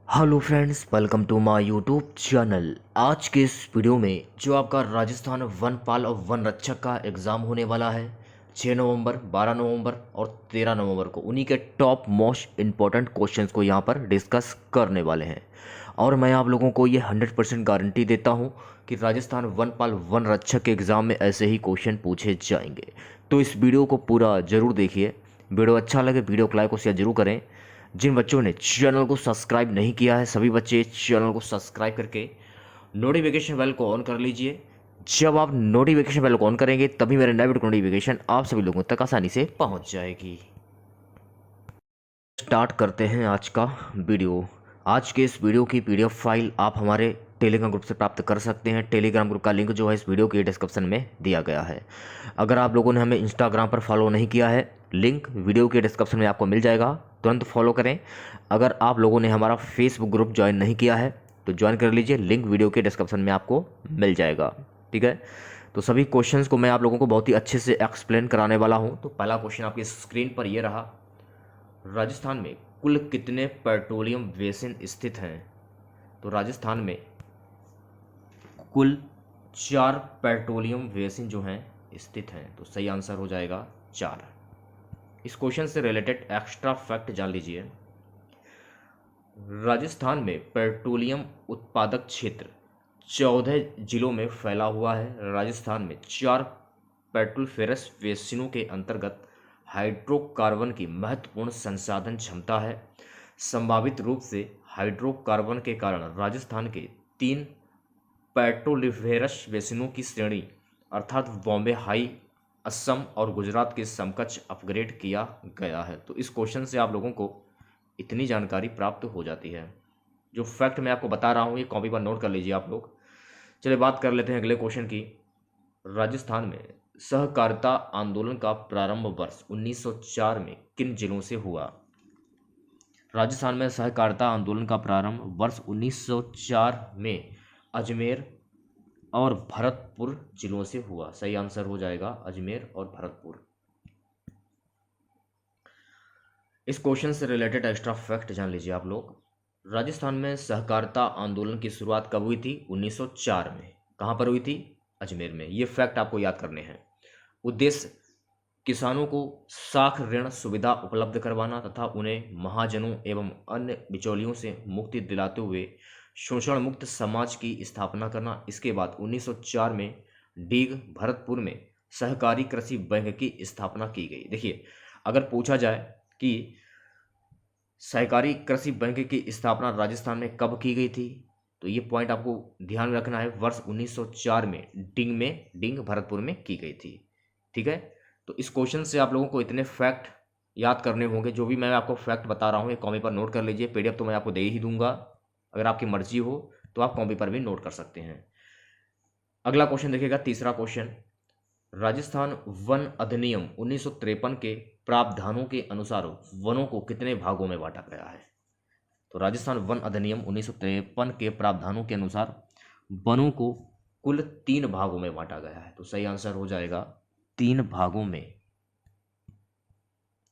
Hello friends, welcome to my YouTube channel. आज के इस वीडियो में जो आपका राजस्थान वनपाल और वन रक्षक का एग्ज़ाम होने वाला है 6 नवंबर, 12 नवंबर और 13 नवंबर को, उन्हीं के टॉप मोस्ट इम्पॉर्टेंट क्वेश्चंस को यहाँ पर डिस्कस करने वाले हैं। और मैं आप लोगों को ये 100% गारंटी देता हूँ कि राजस्थान वनपाल वन रक्षक के एग्ज़ाम में ऐसे ही क्वेश्चन पूछे जाएंगे। तो इस वीडियो को पूरा ज़रूर देखिए। वीडियो अच्छा लगे वीडियो को लाइक और शेयर जरूर करें। जिन बच्चों ने चैनल को सब्सक्राइब नहीं किया है सभी बच्चे चैनल को सब्सक्राइब करके नोटिफिकेशन बेल को ऑन कर लीजिए। जब आप नोटिफिकेशन बेल को ऑन करेंगे तभी मेरे नए वीडियो नोटिफिकेशन आप सभी लोगों तक आसानी से पहुंच जाएगी। स्टार्ट करते हैं आज का वीडियो। आज के इस वीडियो की पीडीएफ फाइल आप हमारे टेलीग्राम ग्रुप से प्राप्त कर सकते हैं। टेलीग्राम ग्रुप का लिंक जो है इस वीडियो के डिस्क्रिप्शन में दिया गया है। अगर आप लोगों ने हमें इंस्टाग्राम पर फॉलो नहीं किया है, लिंक वीडियो के डिस्क्रिप्शन में आपको मिल जाएगा, तुरंत फॉलो करें। अगर आप लोगों ने हमारा फेसबुक ग्रुप ज्वाइन नहीं किया है तो ज्वाइन कर लीजिए, लिंक वीडियो के डिस्क्रिप्शन में आपको मिल जाएगा। ठीक है, तो सभी क्वेश्चंस को मैं आप लोगों को बहुत ही अच्छे से एक्सप्लेन कराने वाला हूं। तो पहला क्वेश्चन आपकी स्क्रीन पर ये रहा, राजस्थान में कुल कितने पेट्रोलियम बेसिन स्थित हैं? तो राजस्थान में कुल 4 पेट्रोलियम बेसिन जो हैं स्थित हैं। तो सही आंसर हो जाएगा 4। इस क्वेश्चन से रिलेटेड एक्स्ट्रा फैक्ट जान लीजिए। राजस्थान में पेट्रोलियम उत्पादक क्षेत्र 14 जिलों में फैला हुआ है। राजस्थान में 4 पेट्रोलिफेरस बेसिनों के अंतर्गत हाइड्रोकार्बन की महत्वपूर्ण संसाधन क्षमता है। संभावित रूप से हाइड्रोकार्बन के कारण राजस्थान के 3 पेट्रोलिफेरस बेसिनों की श्रेणी अर्थात बॉम्बे हाई, असम और गुजरात के समकक्ष अपग्रेड किया गया है। तो इस क्वेश्चन से आप लोगों को इतनी जानकारी प्राप्त हो जाती है। जो फैक्ट मैं आपको बता रहा हूँ ये कॉपी पर नोट कर लीजिए आप लोग। चलिए बात कर लेते हैं अगले क्वेश्चन की। राजस्थान में सहकारिता आंदोलन का प्रारंभ वर्ष 1904 में किन जिलों से हुआ? राजस्थान में सहकारिता आंदोलन का प्रारंभ वर्ष 1904 में अजमेर और भरतपुर जिलों से हुआ। सही आंसर हो जाएगा अजमेर और भरतपुर। इस क्वेश्चन से रिलेटेड एक्स्ट्रा फैक्ट जान लीजिए आप लोग। राजस्थान में सहकारिता आंदोलन की शुरुआत कब हुई थी? 1904 में। कहाँ पर हुई थी? अजमेर में। ये फैक्ट आपको याद करने हैं। उद्देश्य किसानों को साख ऋण सुविधा उपलब्ध करवाना तथा उन्हें महाजनों एवं अन्य बिचौलियों से मुक्ति दिलाते हुए शोषण मुक्त समाज की स्थापना करना। इसके बाद 1904 में डीग भरतपुर में सहकारी कृषि बैंक की स्थापना की गई। देखिए, अगर पूछा जाए कि सहकारी कृषि बैंक की स्थापना राजस्थान में कब की गई थी तो ये पॉइंट आपको ध्यान में रखना है। वर्ष 1904 में डींग भरतपुर में की गई थी। ठीक है, तो इस क्वेश्चन से आप लोगों को इतने फैक्ट याद करने होंगे। जो भी मैं आपको फैक्ट बता रहा हूँ ये कॉपी पर नोट कर लीजिए। पीडीएफ तो मैं आपको दे ही दूंगा, अगर आपकी मर्जी हो तो आप कॉपी पर भी नोट कर सकते हैं। अगला क्वेश्चन देखिएगा, तीसरा क्वेश्चन। राजस्थान वन अधिनियम 1953 के प्रावधानों के अनुसार वनों को कितने भागों में बांटा गया है? तो राजस्थान वन अधिनियम 1953 के प्रावधानों के अनुसार वनों को कुल 3 भागों में बांटा गया है। तो सही आंसर हो जाएगा 3 भागों में।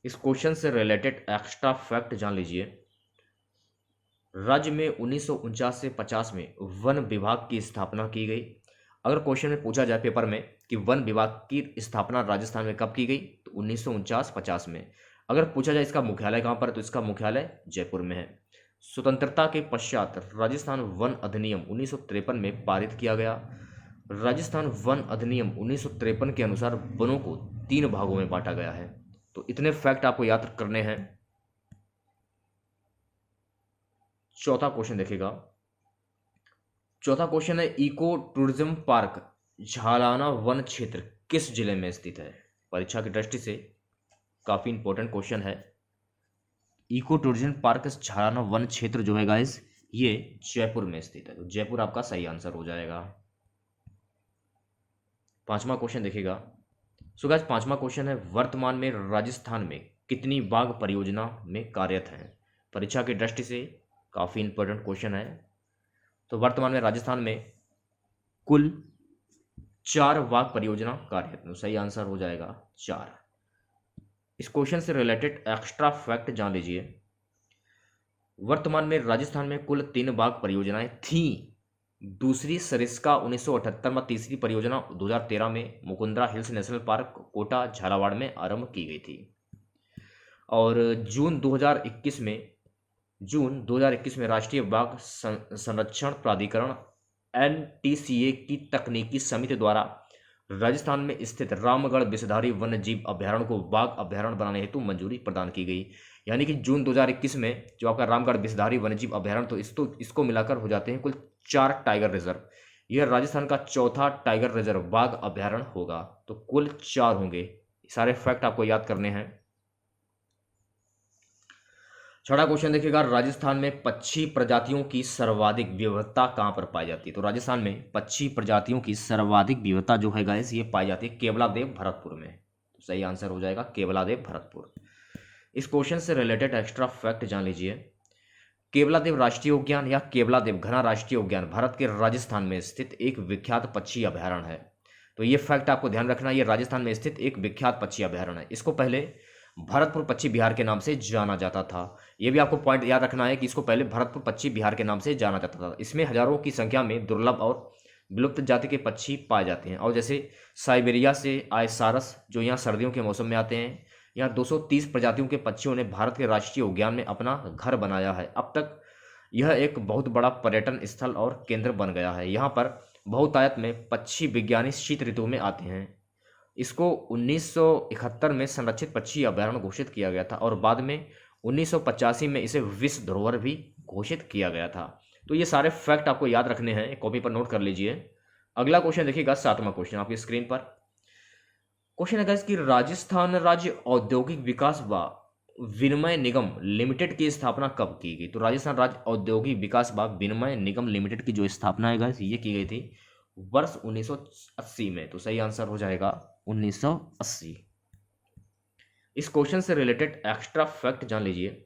इस क्वेश्चन से रिलेटेड एक्स्ट्रा फैक्ट जान लीजिए। राज्य में 1949 से 50 में वन विभाग की स्थापना की गई। अगर क्वेश्चन में पूछा जाए पेपर में कि वन विभाग की स्थापना राजस्थान में कब की गई तो 1949-50 में। अगर पूछा जाए इसका मुख्यालय कहाँ पर तो इसका मुख्यालय जयपुर में है। स्वतंत्रता के पश्चात राजस्थान वन अधिनियम 1953 में पारित किया गया। राजस्थान वन अधिनियम 1953 के अनुसार वनों को 3 भागों में बांटा गया है। तो इतने फैक्ट आपको याद करने हैं। चौथा क्वेश्चन देखिएगा। चौथा क्वेश्चन है, इको टूरिज्म पार्क झालाना वन क्षेत्र किस जिले में स्थित है? परीक्षा की दृष्टि से काफी इंपॉर्टेंट क्वेश्चन है। इको टूरिज्म पार्क झालाना वन क्षेत्र जो है गाइस ये जयपुर में स्थित है। तो जयपुर आपका सही आंसर हो जाएगा। पांचवा क्वेश्चन देखिएगा। सो गाइस पांचवा क्वेश्चन है, वर्तमान में राजस्थान में कितनी बाघ परियोजना में कार्यरत हैं? परीक्षा की दृष्टि से काफी इंपॉर्टेंट क्वेश्चन है। तो वर्तमान में राजस्थान में कुल 4 बाघ परियोजना कार्यरत है। सही आंसर हो जाएगा 4। इस क्वेश्चन से रिलेटेड एक्स्ट्रा फैक्ट जान लीजिए। वर्तमान में राजस्थान में कुल 3 बाघ परियोजनाएं थीं। दूसरी सरिस्का 1978 में, तीसरी परियोजना 2013 में Mukundra hills national park Kota Jhalawar में आरंभ की गई थी। और जून 2021 में राष्ट्रीय बाघ संरक्षण प्राधिकरण NTCA की तकनीकी समिति द्वारा राजस्थान में स्थित रामगढ़ विषधारी वन्य जीव अभ्यारण्य को बाघ अभ्यारण्य बनाने हेतु मंजूरी प्रदान की गई। यानी कि जून 2021 में जो आपका रामगढ़ विषधारी वन्य जीव अभ्यारण्य, तो इसको मिलाकर हो जाते हैं कुल 4 टाइगर रिजर्व। यह राजस्थान का चौथा टाइगर रिजर्व बाघ अभ्यारण्य होगा, तो कुल 4 होंगे। सारे फैक्ट आपको याद करने हैं। छठा क्वेश्चन देखिएगा, राजस्थान में पक्षी प्रजातियों की सर्वाधिक विविधता कहां पर पाई जाती है? तो राजस्थान में पक्षी प्रजातियों की सर्वाधिक विविधता जो है गाइस, ये पाई जाती है केवलादेव भरतपुर में। तो सही आंसर हो जाएगा केवलादेव भरतपुर। इस क्वेश्चन से रिलेटेड एक्स्ट्रा फैक्ट जान लीजिए। केवलादेव राष्ट्रीय उद्यान या केवलादेव घना राष्ट्रीय उद्यान भारत के राजस्थान में स्थित एक विख्यात पक्षी अभ्यारण्य है। तो ये फैक्ट आपको ध्यान रखना, ये राजस्थान में स्थित एक विख्यात पक्षी अभ्यारण्य है। इसको पहले भरतपुर पक्षी विहार के नाम से जाना जाता था। यह भी आपको पॉइंट याद रखना है कि इसको पहले भरतपुर पक्षी विहार के नाम से जाना जाता था। इसमें हजारों की संख्या में दुर्लभ और विलुप्त जाति के पक्षी पाए जाते हैं। और जैसे साइबेरिया से आए सारस जो यहाँ सर्दियों के मौसम में आते हैं, यहाँ 230 प्रजातियों के पक्षियों ने भारत के राष्ट्रीय उद्यान में अपना घर बनाया है। अब तक यह एक बहुत बड़ा पर्यटन स्थल और केंद्र बन गया है। यहाँ पर बहुतायत में पक्षी विज्ञानी शीत ऋतु में आते हैं। इसको 1971 में संरक्षित पक्षी अभ्यारण्य घोषित किया गया था और बाद में 1985 में इसे विश्व धरोहर भी घोषित किया गया था। तो ये सारे फैक्ट आपको याद रखने हैं, कॉपी पर नोट कर लीजिए। अगला क्वेश्चन देखिएगा, 7वां क्वेश्चन आपकी स्क्रीन पर। क्वेश्चन है कि राजस्थान राज्य औद्योगिक विकास व विनिमय निगम लिमिटेड की स्थापना कब की गई? तो राजस्थान राज्य औद्योगिक विकास व विनिमय निगम लिमिटेड की जो स्थापना है गाइस, ये की गई थी वर्ष 1980 में। तो सही आंसर हो जाएगा 1980। इस क्वेश्चन से रिलेटेड एक्स्ट्रा फैक्ट जान लीजिए।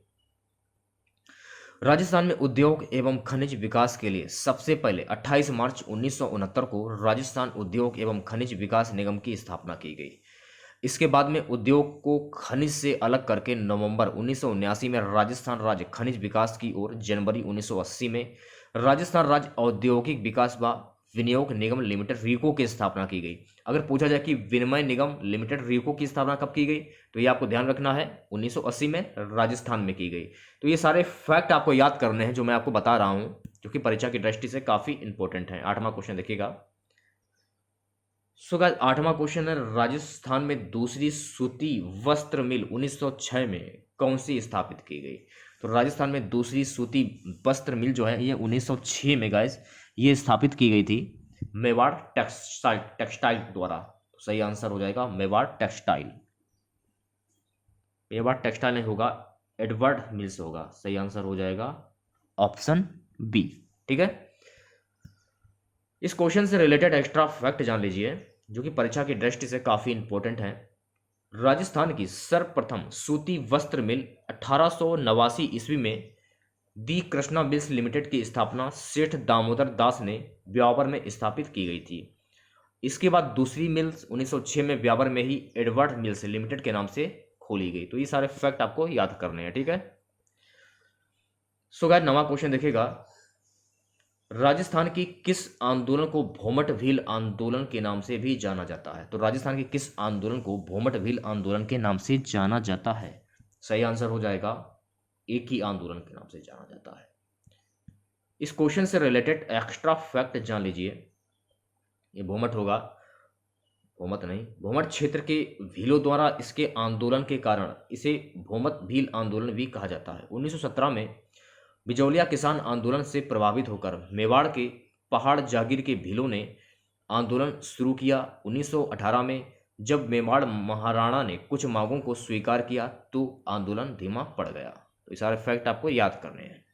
राजस्थान में उद्योग एवं खनिज विकास के लिए सबसे पहले 28 मार्च 1969 को राजस्थान उद्योग एवं खनिज विकास निगम की स्थापना की गई। इसके बाद में उद्योग को खनिज से अलग करके नवंबर 1979 में राजस्थान राज्य खनिज विकास की ओर जनवरी 1980 में राजस्थान राज्य औद्योगिक विकास व विनियोग निगम लिमिटेड रीको की स्थापना की गई। अगर पूछा जाए कि विनिमय निगम लिमिटेड रीको की स्थापना कब की गई, तो ये आपको ध्यान रखना है 1980 में राजस्थान में की गई। तो ये सारे फैक्ट आपको याद करने हैं जो मैं आपको बता रहा हूं, जो कि परीक्षा की दृष्टि से काफी इंपॉर्टेंट है। 8वां क्वेश्चन देखिएगा। सो गाइस 8वां क्वेश्चन है, राजस्थान में दूसरी सूती वस्त्र मिल 1906 में कौन सी स्थापित की गई? तो राजस्थान में दूसरी सूती वस्त्र मिल जो है ये 1906 में गाइस ये स्थापित की गई थी मेवाड़ टेक्सटाइल द्वारा। तो सही आंसर हो जाएगा मेवाड़ टेक्सटाइल। मेवाड़ टेक्सटाइल नहीं होगा, एडवर्ड मिल्स होगा। सही आंसर हो जाएगा ऑप्शन बी। ठीक है, इस क्वेश्चन से रिलेटेड एक्स्ट्रा फैक्ट जान लीजिए जो कि परीक्षा की दृष्टि से काफी इंपॉर्टेंट है। राजस्थान की सर्वप्रथम सूती वस्त्र मिल 1889 ईस्वी में दी कृष्णा मिल्स लिमिटेड की स्थापना सेठ दामोदर दास ने ब्यावर में स्थापित की गई थी। इसके बाद दूसरी मिल्स 1906 में ब्यावर में ही एडवर्ड मिल्स लिमिटेड के नाम से खोली गई। तो ये सारे फैक्ट आपको याद करने हैं। ठीक है, सो गाइस 9वां क्वेश्चन देखिएगा। राजस्थान की किस आंदोलन को भोमट भील आंदोलन के नाम से भी जाना जाता है? तो राजस्थान के किस आंदोलन को भोमट भील आंदोलन के नाम से जाना जाता है? सही आंसर हो जाएगा एक ही आंदोलन के नाम से जाना जाता है। इस क्वेश्चन से रिलेटेड एक्स्ट्रा फैक्ट जान लीजिए। ये भोमट होगा, भोमट नहीं, भोमट क्षेत्र के भीलों द्वारा इसके आंदोलन के कारण इसे भोमट भील आंदोलन भी कहा जाता है। 1917 में बिजौलिया किसान आंदोलन से प्रभावित होकर मेवाड़ के पहाड़ जागीर के भीलों ने आंदोलन शुरू किया। 1918 में जब मेवाड़ महाराणा ने कुछ मांगों को स्वीकार किया तो आंदोलन धीमा पड़ गया। तो ये सारे फैक्ट आपको याद करने हैं।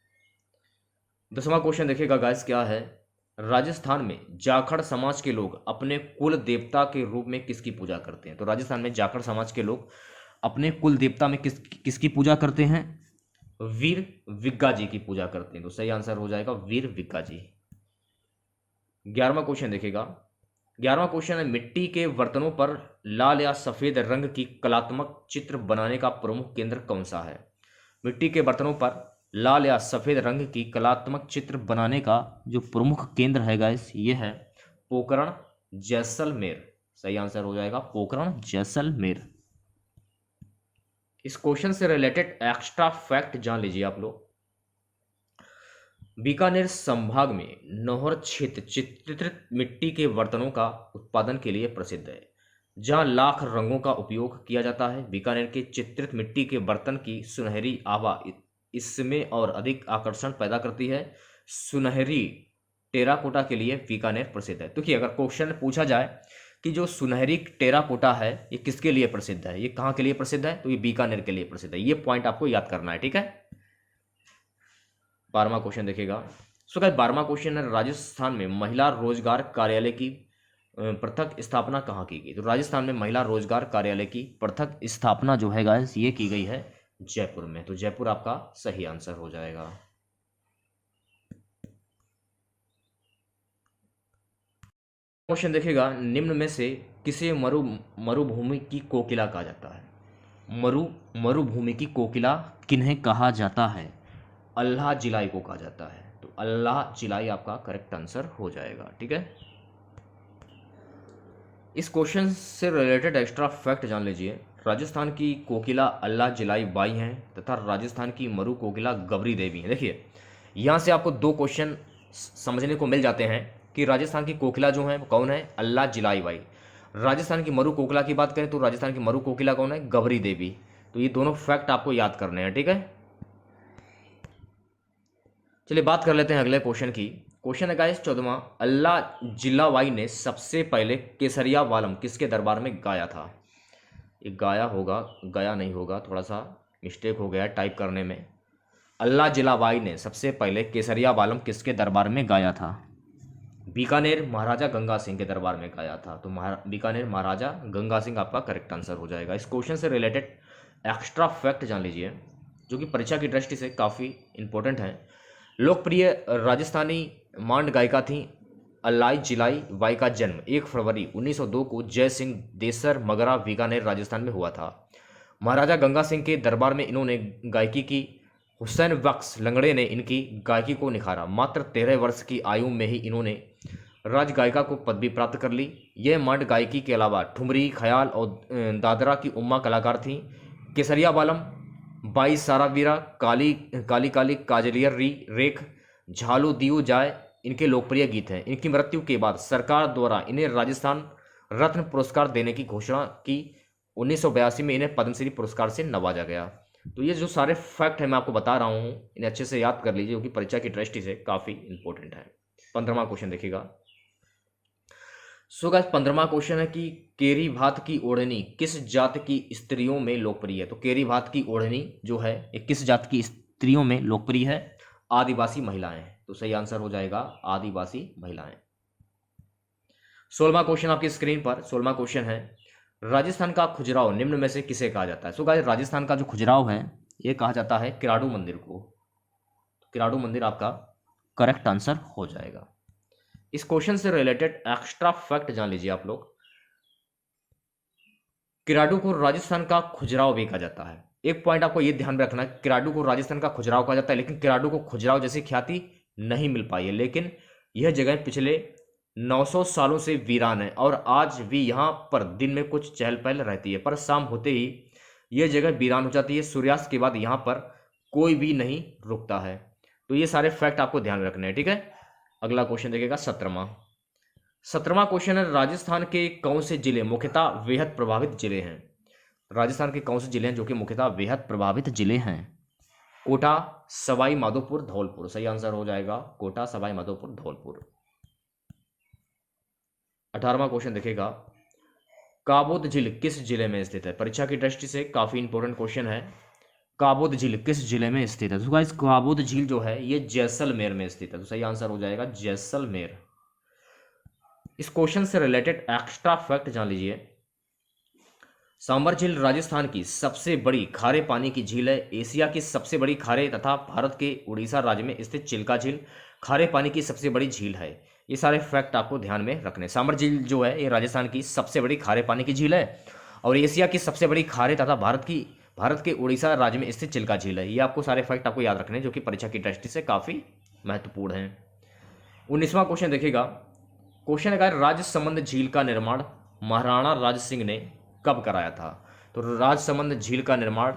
10वां क्वेश्चन देखिएगा गाइस, क्या है? राजस्थान में जाखड़ समाज के लोग अपने कुल देवता के रूप में किसकी पूजा करते हैं? तो राजस्थान में जाखड़ समाज के लोग अपने कुल देवता में किसकी पूजा करते हैं? वीर विग्गा जी की पूजा करते हैं। तो सही आंसर हो जाएगा वीर विग्गा जी। 11वां क्वेश्चन देखिएगा। 11वां क्वेश्चन है, मिट्टी के बर्तनों पर लाल या सफेद रंग की कलात्मक चित्र बनाने का प्रमुख केंद्र कौन सा है? मिट्टी के बर्तनों पर लाल या सफ़ेद रंग की कलात्मक चित्र बनाने का जो प्रमुख केंद्र है गाइस, ये है पोखरण जैसलमेर। सही आंसर हो जाएगा पोखरण जैसलमेर। इस क्वेश्चन से रिलेटेड एक्स्ट्रा फैक्ट जान लीजिए आप लोग। बीकानेर संभाग में नौहर क्षेत्र चित्रित मिट्टी के बर्तनों का उत्पादन के लिए प्रसिद्ध है, जहां लाख रंगों का उपयोग किया जाता है। बीकानेर के चित्रित मिट्टी के बर्तन की सुनहरी आभा इसमें और अधिक आकर्षण पैदा करती है। सुनहरी टेराकोटा के लिए बीकानेर प्रसिद्ध है। तो कि अगर क्वेश्चन पूछा जाए कि जो सुनहरी टेराकोटा है ये किसके लिए प्रसिद्ध है, ये कहाँ के लिए प्रसिद्ध है, तो ये बीकानेर के लिए प्रसिद्ध है। ये पॉइंट आपको याद करना है, ठीक है। 12वां क्वेश्चन देखिएगा। सो गाइस 12वां क्वेश्चन है, राजस्थान में महिला रोजगार कार्यालय की पृथक स्थापना कहाँ की गई। तो राजस्थान में महिला रोजगार कार्यालय की पृथक स्थापना जो है गाइस ये की गई है जयपुर में। तो जयपुर आपका सही आंसर हो जाएगा। क्वेश्चन देखिएगा, निम्न में से किसे मरुभूमि की कोकिला कहा जाता है। मरुभूमि की कोकिला किन्हें कहा जाता है। अल्लाह जिलाई को कहा जाता है। तो अल्लाह जिलाई आपका करेक्ट आंसर हो जाएगा, ठीक है। इस क्वेश्चन से रिलेटेड एक्स्ट्रा फैक्ट जान लीजिए। राजस्थान की कोकिला अल्लाह जिलाई बाई हैं तथा राजस्थान की मरु कोकिला गबरी देवी हैं। देखिए यहाँ से आपको दो क्वेश्चन समझने को मिल जाते हैं कि राजस्थान की कोकिला जो है कौन है, अल्लाह जिलाई बाई। राजस्थान की मरु कोकिला की बात करें तो राजस्थान की मरु कोकिला कौन है, गबरी देवी। तो ये दोनों फैक्ट आपको याद करने हैं, ठीक है। चलिए बात कर लेते हैं अगले क्वेश्चन की। क्वेश्चन है गाइस 14वां, अल्लाह जिलावाई ने सबसे पहले केसरिया वालम किसके दरबार में गाया था। ये गाया होगा, गाया नहीं होगा, थोड़ा सा मिस्टेक हो गया टाइप करने में। अल्लाह जिलावाई ने सबसे पहले केसरिया वालम किसके दरबार में गाया था। बीकानेर महाराजा गंगा सिंह के दरबार में गाया था। तो बीकानेर महाराजा गंगा सिंह आपका करेक्ट आंसर हो जाएगा। इस क्वेश्चन से रिलेटेड एक्स्ट्रा फैक्ट जान लीजिए जो कि परीक्षा की दृष्टि से काफ़ी इंपॉर्टेंट है। लोकप्रिय राजस्थानी मांड गायिका थी अल्लाई जिलाई बाई का जन्म 1 फरवरी 1902 को जय सिंह देसर मगरा बीकानेर राजस्थान में हुआ था। महाराजा गंगा सिंह के दरबार में इन्होंने गायकी की। हुसैन बख्श लंगड़े ने इनकी गायकी को निखारा। मात्र 13 वर्ष की आयु में ही इन्होंने राज गायिका को पदवी प्राप्त कर ली। यह मांड गायकी के अलावा ठुमरी, ख्याल और दादरा की उम्मा कलाकार थीं। केसरिया बालम, बाई सारावीरा, काली काली काली काजलियर री रेख, झालू दियो जाए इनके लोकप्रिय गीत हैं। इनकी मृत्यु के बाद सरकार द्वारा इन्हें राजस्थान रत्न पुरस्कार देने की घोषणा की। 1982 में इन्हें पद्मश्री पुरस्कार से नवाजा गया। तो ये जो सारे फैक्ट है मैं आपको बता रहा हूँ, इन्हें अच्छे से याद कर लीजिए क्योंकि परीक्षा की दृष्टि से काफ़ी इंपॉर्टेंट है। 15वां क्वेश्चन देखिएगा। सो गाइस 15वां क्वेश्चन है कि केरी भात की ओढ़नी किस जात की स्त्रियों में लोकप्रिय है। तो केरी भात की ओढ़नी जो है ये किस जात की स्त्रियों में लोकप्रिय है। आदिवासी महिलाएं। तो सही आंसर हो जाएगा आदिवासी महिलाएं। 16वां क्वेश्चन आपकी स्क्रीन पर। 16वां क्वेश्चन है, राजस्थान का खुजराव निम्न में से किसे कहा जाता है। सो गाइस राजस्थान का जो खुजराव है ये कहा जाता है किराडू मंदिर को। किराडू मंदिर आपका करेक्ट आंसर हो जाएगा। इस क्वेश्चन से रिलेटेड एक्स्ट्रा फैक्ट जान लीजिए आप लोग। किराडू को राजस्थान का खुजराव भी कहा जाता है। एक पॉइंट आपको यह ध्यान रखना है, किराडू को राजस्थान का खुजराव कहा जाता है, लेकिन किराडू को खुजराव जैसी ख्याति नहीं मिल पाई है। लेकिन यह जगह पिछले 900 सालों से वीरान है और आज भी यहाँ पर दिन में कुछ चहल पहल रहती है, पर शाम होते ही यह जगह वीरान हो जाती है। सूर्यास्त के बाद यहाँ पर कोई भी नहीं रुकता है। तो ये सारे फैक्ट आपको ध्यान रखने हैं, ठीक है। अगला क्वेश्चन देखिएगा 17वां क्वेश्चन है, राजस्थान के कौन से जिले मुख्यतः बेहद प्रभावित जिले हैं। राजस्थान के कौन से जिले हैं जो कि मुख्यतः बेहद प्रभावित जिले हैं। कोटा, सवाई माधोपुर, धौलपुर। सही आंसर हो जाएगा कोटा, सवाई माधोपुर, धौलपुर। 18वां क्वेश्चन देखिएगा, काबोद झील किस जिले में स्थित है। परीक्षा की दृष्टि से काफी इंपॉर्टेंट क्वेश्चन है। काबोद झील किस जिले में स्थित है। तो गाइस काबोद झील जो है ये जैसलमेर में स्थित है। तो सही आंसर हो जाएगा जैसलमेर। इस क्वेश्चन से रिलेटेड एक्स्ट्रा फैक्ट जान लीजिए। सांबर झील राजस्थान की सबसे बड़ी खारे पानी की झील है। एशिया की सबसे बड़ी खारे तथा भारत के उड़ीसा राज्य में स्थित चिल्का झील खारे पानी की सबसे बड़ी झील है। ये सारे फैक्ट आपको ध्यान में रखने। सांबर झील जो है ये राजस्थान की सबसे बड़ी खारे पानी की झील है और एशिया की सबसे बड़ी खारे तथा भारत की भारत के उड़ीसा राज्य में स्थित चिल्का झील है। ये आपको सारे फैक्ट आपको याद रखने हैं जो कि परीक्षा की दृष्टि से काफ़ी महत्वपूर्ण है। 19वां क्वेश्चन देखिएगा। क्वेश्चन है राजसमंद झील का निर्माण महाराणा राज सिंह ने कब कराया था? तो राजसमंद झील का निर्माण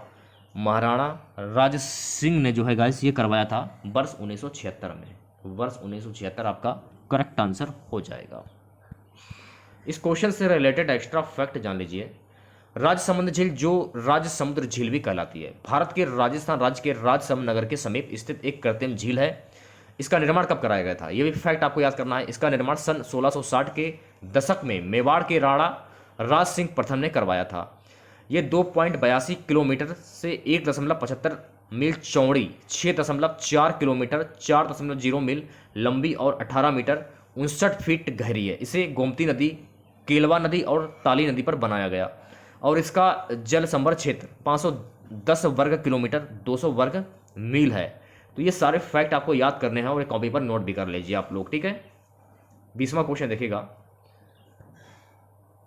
महाराणा राज सिंह ने जो है गाइस ये करवाया था वर्ष 1976 में। वर्ष 1976 आपका करेक्ट आंसर हो जाएगा। इस क्वेश्चन से रिलेटेड एक्स्ट्रा फैक्ट जान लीजिए। राजसमंद झील जो राजसमुद्र झील भी कहलाती है, भारत के राजस्थान राज्य के राजसमंद नगर के समीप स्थित एक कृत्रिम झील है। इसका निर्माण कब कराया गया था? यह भी फैक्ट आपको याद करना है। इसका निर्माण सन 1660 के दशक में मेवाड़ के राणा राज सिंह प्रथम ने करवाया था। ये 2.82 किलोमीटर से 1.75 मील चौड़ी, 6.4 किलोमीटर, 4.0 मील लंबी और 18 मीटर 59 फीट गहरी है। इसे गोमती नदी, केलवा नदी और ताली नदी पर बनाया गया और इसका जल संभर क्षेत्र 510 वर्ग किलोमीटर 200 वर्ग मील है। तो ये सारे फैक्ट आपको याद करने हैं और एक कॉपी पर नोट भी कर लीजिए आप लोग, ठीक है। 20वां क्वेश्चन देखिएगा।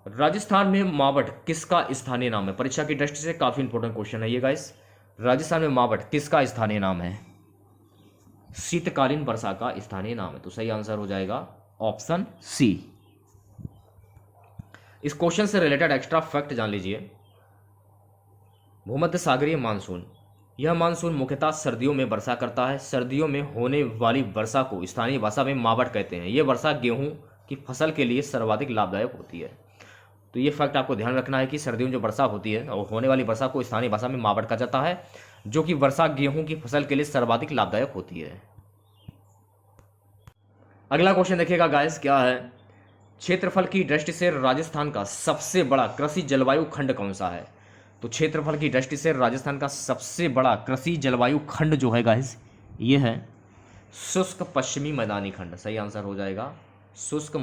राजस्थान में मावट किसका स्थानीय नाम है? परीक्षा की दृष्टि से काफी इंपॉर्टेंट क्वेश्चन है ये गाइस। राजस्थान में मावट किसका स्थानीय नाम है? शीतकालीन वर्षा का स्थानीय नाम है। तो सही आंसर हो जाएगा ऑप्शन सी। इस क्वेश्चन से रिलेटेड एक्स्ट्रा फैक्ट जान लीजिए। भूमध्य सागरीय मानसून, यह मानसून मुख्यतः सर्दियों में वर्षा करता है। सर्दियों में होने वाली वर्षा को स्थानीय भाषा में मावट कहते हैं। यह वर्षा गेहूं की फसल के लिए सर्वाधिक लाभदायक होती है। तो ये फैक्ट आपको ध्यान रखना है कि सर्दियों में जो वर्षा होती है और होने वाली वर्षा को स्थानीय भाषा में मावट कहा जाता है, जो कि वर्षा गेहूं की फसल के लिए सर्वाधिक लाभदायक होती है। अगला क्वेश्चन देखिएगा गाइस, क्या है? क्षेत्रफल की दृष्टि से राजस्थान का सबसे बड़ा कृषि जलवायु खंड कौन सा है? तो क्षेत्रफल की दृष्टि से राजस्थान का सबसे बड़ा कृषि जलवायु खंड जो है गाइस ये है शुष्क पश्चिमी मैदानी खंड। सही आंसर हो जाएगा शुष्क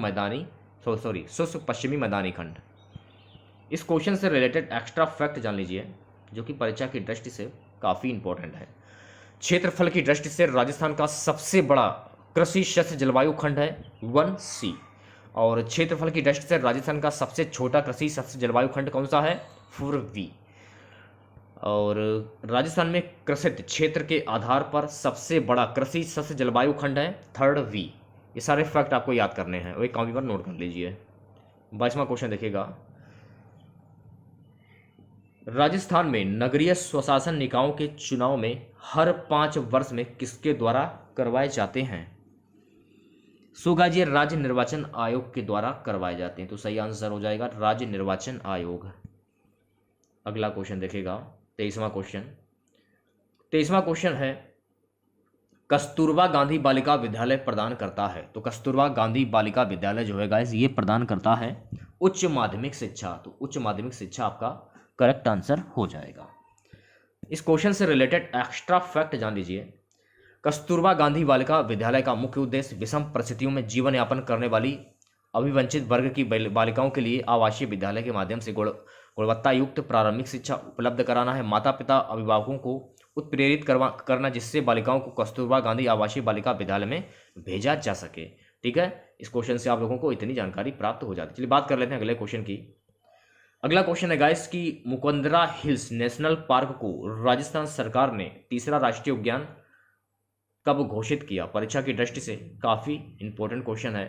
पश्चिमी मैदानी खंड। इस क्वेश्चन से रिलेटेड एक्स्ट्रा फैक्ट जान लीजिए जो कि परीक्षा की दृष्टि से काफी इंपॉर्टेंट है। क्षेत्रफल की दृष्टि से राजस्थान का सबसे बड़ा कृषि शस्य जलवायु खंड है 1C और क्षेत्रफल की दृष्टि से राजस्थान का सबसे छोटा कृषि शस्य जलवायु खंड कौन सा है? 4V। और राजस्थान में कृषित क्षेत्र के आधार पर सबसे बड़ा कृषि शस्य जलवायु खंड है 3rd V। ये सारे फैक्ट आपको याद करने हैं और एक कॉपी पर नोट कर लीजिए। 22वां क्वेश्चन देखिएगा। राजस्थान में नगरीय स्वशासन निकायों के चुनाव में हर 5 वर्ष में किसके द्वारा करवाए जाते हैं? राज्य निर्वाचन आयोग के द्वारा करवाए जाते हैं। तो सही आंसर हो जाएगा राज्य निर्वाचन आयोग। अगला क्वेश्चन देखिएगा 23वां क्वेश्चन है कस्तूरबा गांधी बालिका विद्यालय प्रदान करता है। तो कस्तूरबा गांधी बालिका विद्यालय जो है गाइस ये प्रदान करता है उच्च माध्यमिक शिक्षा। तो उच्च माध्यमिक शिक्षा आपका करेक्ट आंसर हो जाएगा। इस क्वेश्चन से रिलेटेड एक्स्ट्रा फैक्ट जान लीजिए। कस्तूरबा गांधी बालिका विद्यालय का मुख्य उद्देश्य विषम परिस्थितियों में जीवन यापन करने वाली अभिवंचित वर्ग की बालिकाओं के लिए आवासीय विद्यालय के माध्यम से गुणवत्ता युक्त प्रारंभिक शिक्षा उपलब्ध कराना है। माता पिता अभिभावकों को उत्प्रेरित करना जिससे बालिकाओं को कस्तूरबा गांधी आवासीय बालिका विद्यालय में भेजा जा सके। ठीक है, इस क्वेश्चन से आप लोगों को इतनी जानकारी प्राप्त हो जाती है। चलिए बात कर लेते हैं अगले क्वेश्चन की। अगला क्वेश्चन है गाइस कि मुकुंदरा हिल्स नेशनल पार्क को राजस्थान सरकार ने तीसरा राष्ट्रीय उद्यान कब घोषित किया? परीक्षा की दृष्टि से काफी इंपॉर्टेंट क्वेश्चन है।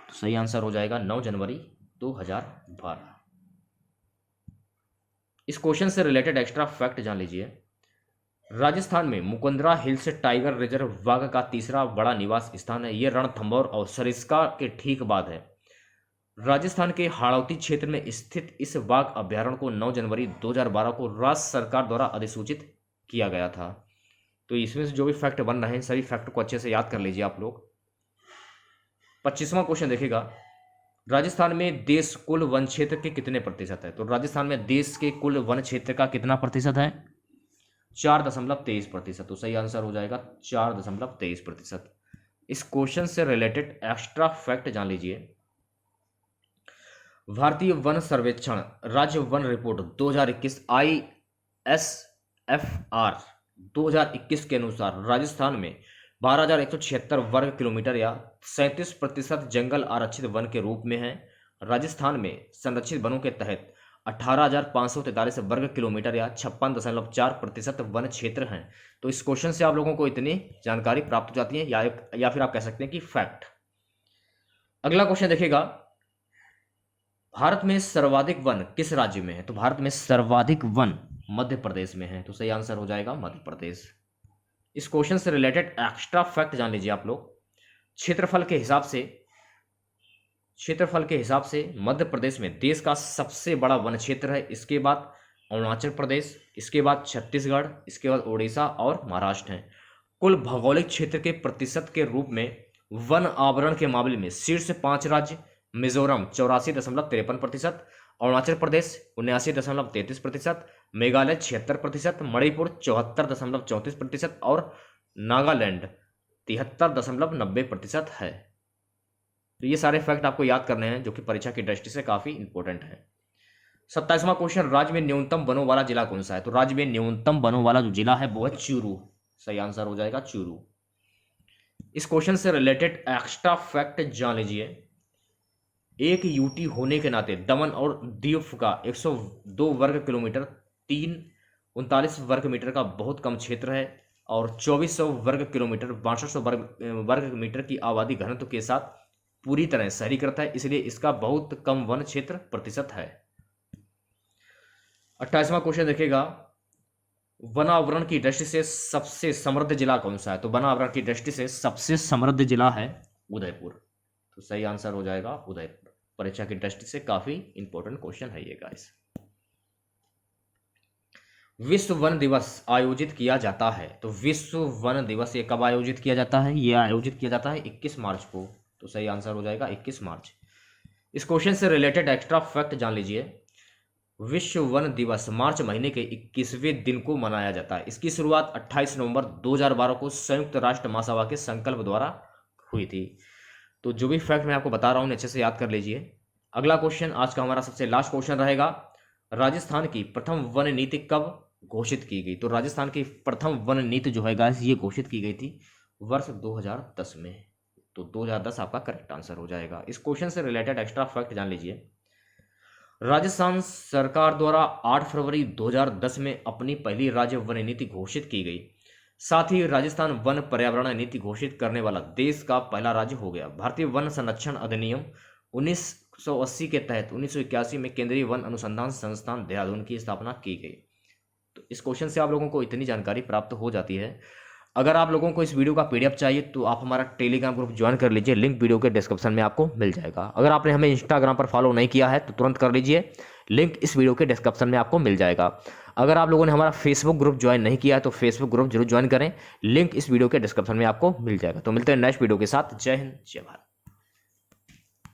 तो सही आंसर हो जाएगा 9 जनवरी 2012। इस क्वेश्चन से रिलेटेड एक्स्ट्रा फैक्ट जान लीजिए। राजस्थान में मुकुंदरा हिल्स टाइगर रिजर्व बाघ का तीसरा बड़ा निवास स्थान है। यह रणथंभौर और सरिस्का के ठीक बाद है। राजस्थान के हाड़ौती क्षेत्र में स्थित इस बाघ अभ्यारण्य को 9 जनवरी 2012 को राज्य सरकार द्वारा अधिसूचित किया गया था। तो इसमें से जो भी फैक्ट बन रहे हैं सभी फैक्ट को अच्छे से याद कर लीजिए आप लोग। 25वां क्वेश्चन देखेगा। राजस्थान में देश कुल वन क्षेत्र के कितने प्रतिशत है? तो राजस्थान में देश के कुल वन क्षेत्र का कितना प्रतिशत है? 4.23%। तो सही आंसर हो जाएगा 4.23%। इस क्वेश्चन से रिलेटेड एक्स्ट्रा फैक्ट जान लीजिए। भारतीय वन सर्वेक्षण राज्य वन रिपोर्ट 2021 ISFR 2021 के अनुसार राजस्थान में 12,176 वर्ग किलोमीटर या 37% जंगल आरक्षित वन के रूप में है। राजस्थान में संरक्षित वनों के तहत 18,543 वर्ग किलोमीटर या 56.4% वन क्षेत्र हैं। तो इस क्वेश्चन से आप लोगों को इतनी जानकारी प्राप्त हो जाती है, या फिर आप कह सकते हैं कि फैक्ट। अगला क्वेश्चन देखिएगा, भारत में सर्वाधिक वन किस राज्य में है? तो भारत में सर्वाधिक वन मध्य प्रदेश में है। तो सही आंसर हो जाएगा मध्य प्रदेश। इस क्वेश्चन से रिलेटेड एक्स्ट्रा फैक्ट जान लीजिए आप लोग। क्षेत्रफल के हिसाब से मध्य प्रदेश में देश का सबसे बड़ा वन क्षेत्र है। इसके बाद अरुणाचल प्रदेश, इसके बाद छत्तीसगढ़, इसके बाद ओडिशा और महाराष्ट्र हैं। कुल भौगोलिक क्षेत्र के प्रतिशत के रूप में वन आवरण के मामले में शीर्ष 5 राज्य मिजोरम 84.53%, अरुणाचल प्रदेश 79.33%, मेघालय 76%, मणिपुर 74.34% और नागालैंड 73.90% है। तो ये सारे फैक्ट आपको याद करने हैं जो कि परीक्षा की दृष्टि से काफी इंपॉर्टेंट है। 27वां क्वेश्चन, राज्य में न्यूनतम वनों वाला जिला कौन सा है? तो राज्य में न्यूनतम वनों वाला जो जिला है वो है चूरू। सही आंसर हो जाएगा चूरू। इस क्वेश्चन से रिलेटेड एक्स्ट्रा फैक्ट जान लीजिए। एक यूटी होने के नाते दमन और दीव का 102 वर्ग किलोमीटर 339 वर्ग मीटर का बहुत कम क्षेत्र है और 2400 वर्ग किलोमीटर 6200 वर्ग मीटर की आबादी घनत्व के साथ पूरी तरह शहरीकृत है, इसलिए इसका बहुत कम वन क्षेत्र प्रतिशत है। 28वां क्वेश्चन देखिएगा, वनावरण की दृष्टि से सबसे समृद्ध जिला कौन सा है? तो वनावरण की दृष्टि से सबसे समृद्ध जिला है उदयपुर। तो सही आंसर हो जाएगा उदयपुर। परीक्षा की दृष्टि से काफी इंपॉर्टेंट क्वेश्चन है ये गाइस। विश्व वन दिवस आयोजित किया जाता है। तो विश्व वन दिवस ये कब आयोजित किया जाता है? ये आयोजित किया जाता है 21 मार्च को। तो सही आंसर हो जाएगा 21 मार्च। इस क्वेश्चन से रिलेटेड एक्स्ट्रा फैक्ट जान लीजिए। विश्व वन दिवस मार्च महीने के 21वें दिन को मनाया जाता है। इसकी शुरुआत 28 नवंबर 2012 को संयुक्त राष्ट्र महासभा के संकल्प द्वारा हुई थी। तो जो भी फैक्ट मैं आपको बता रहा हूँ अच्छे से याद कर लीजिए। अगला क्वेश्चन आज का हमारा सबसे लास्ट क्वेश्चन रहेगा, राजस्थान की प्रथम वन नीति कब घोषित की गई? तो राजस्थान की प्रथम वन नीति जो है गाइस ये घोषित की गई थी वर्ष 2010 में। तो 2010 आपका करेक्ट आंसर हो जाएगा। इस क्वेश्चन से रिलेटेड एक्स्ट्रा फैक्ट जान लीजिए। राजस्थान सरकार द्वारा 8 फरवरी 2010 में अपनी पहली राज्य वन नीति घोषित की गई। साथ ही राजस्थान वन पर्यावरण नीति घोषित करने वाला देश का पहला राज्य हो गया। भारतीय वन संरक्षण अधिनियम 1980 के तहत 1981 में केंद्रीय वन अनुसंधान संस्थान देहरादून की स्थापना की गई। तो इस क्वेश्चन से आप लोगों को इतनी जानकारी प्राप्त हो जाती है। अगर आप लोगों को इस वीडियो का पीडीएफ चाहिए तो आप हमारा टेलीग्राम ग्रुप ज्वाइन कर लीजिए, लिंक वीडियो के डिस्क्रिप्शन में आपको मिल जाएगा। अगर आपने हमें इंस्टाग्राम पर फॉलो नहीं किया है तो तुरंत कर लीजिए, लिंक इस वीडियो के डिस्क्रिप्शन में आपको मिल जाएगा। अगर आप लोगों ने हमारा फेसबुक ग्रुप ज्वाइन नहीं किया है तो फेसबुक ग्रुप जरूर ज्वाइन करें, लिंक इस वीडियो के डिस्क्रिप्शन में आपको मिल जाएगा। तो मिलते हैं नेक्स्ट वीडियो के साथ। जय हिंद, जय भारत।